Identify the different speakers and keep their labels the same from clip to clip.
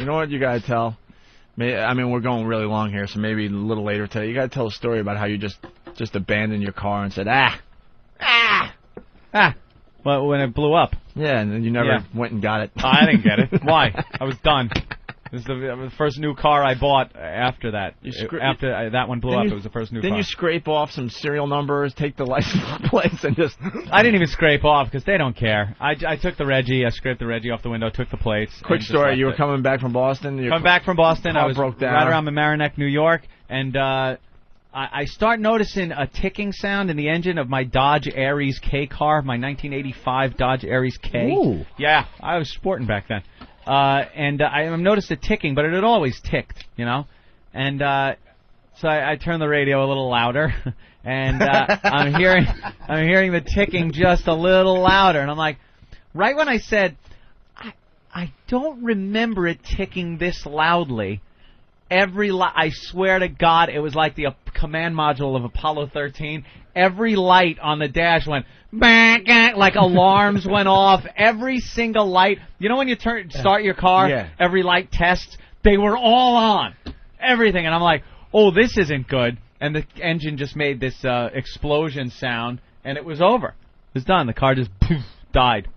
Speaker 1: know what you gotta tell? I mean, we're going really long here, so maybe a little later today. You gotta tell a story about how you just abandoned your car and said,
Speaker 2: Well, when it blew up.
Speaker 1: Yeah, and then you never went and got it.
Speaker 2: I didn't get it. Why? I was done. This is the first new car I bought after that. After that one blew up, it was the first new car.
Speaker 1: Didn't you scrape off some serial numbers, take the license plates, and just...
Speaker 2: I didn't even scrape off because they don't care. I took the Reggie, I scraped the Reggie off the window, took the plates.
Speaker 1: Quick story, you were coming back from Boston?
Speaker 2: Coming back from Boston, I was
Speaker 1: broke down.
Speaker 2: right around Mamaroneck, New York, and I start noticing a ticking sound in the engine of my Dodge Aries K car, my 1985 Dodge Aries K.
Speaker 1: Ooh.
Speaker 2: Yeah, I was sporting back then. And I noticed it ticking, but it had always ticked, you know. And so I turned the radio a little louder, and I'm hearing the ticking just a little louder. And I'm like, right when I said, I don't remember it ticking this loudly. I swear to God, it was like the command module of Apollo 13. Every light on the dash went bang, like alarms went off. Every single light. You know when you start your car, every light tests, they were all on. Everything. And I'm like, oh, this isn't good. And the engine just made this explosion sound, and it was over. It was done. The car just poof, died.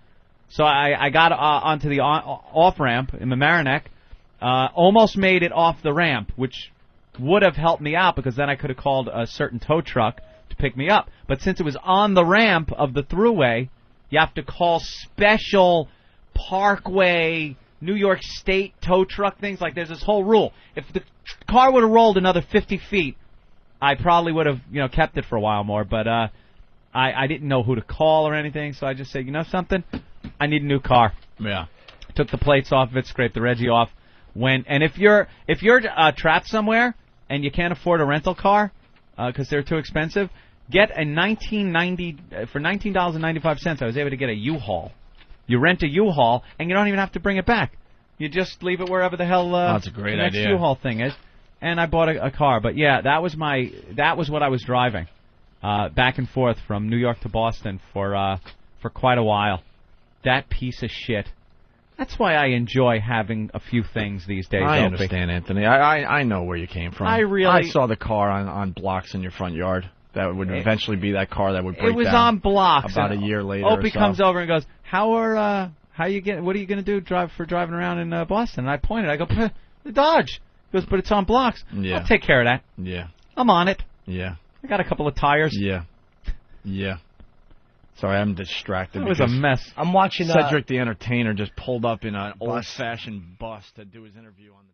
Speaker 2: So I got onto the off-ramp in Mamaroneck. Almost made it off the ramp, which would have helped me out because then I could have called a certain tow truck to pick me up. But since it was on the ramp of the thruway, you have to call special Parkway, New York State tow truck things. Like there's this whole rule. If the car would have rolled another 50 feet, I probably would have kept it for a while more. But I didn't know who to call or anything, so I just said, you know something? I need a new car.
Speaker 1: Yeah.
Speaker 2: Took the plates off of it, scraped the Reggie off. And if you're trapped somewhere and you can't afford a rental car because they're too expensive, get a for $19.95. I was able to get a U-Haul. You rent a U-Haul and you don't even have to bring it back. You just leave it wherever the hell
Speaker 1: that's a great
Speaker 2: the next
Speaker 1: idea.
Speaker 2: U-Haul thing is. And I bought a car. But yeah, that was what I was driving back and forth from New York to Boston for quite a while. That piece of shit. That's why I enjoy having a few things these days.
Speaker 1: I understand, Anthony. I know where you came from. I saw the car on blocks in your front yard. That would eventually be that car that would break down.
Speaker 2: It was on blocks.
Speaker 1: About a year later.
Speaker 2: Opie comes over and goes, what are you going to do driving around in Boston? And I pointed. I go, the Dodge. He goes, but it's on blocks.
Speaker 1: Yeah.
Speaker 2: I'll take care of that.
Speaker 1: Yeah.
Speaker 2: I'm on it.
Speaker 1: Yeah.
Speaker 2: I got a couple of tires.
Speaker 1: Yeah. Yeah. Sorry, I'm distracted.
Speaker 2: It was a mess.
Speaker 3: I'm watching
Speaker 1: Cedric the Entertainer just pulled up in an old-fashioned bus to do his interview on the...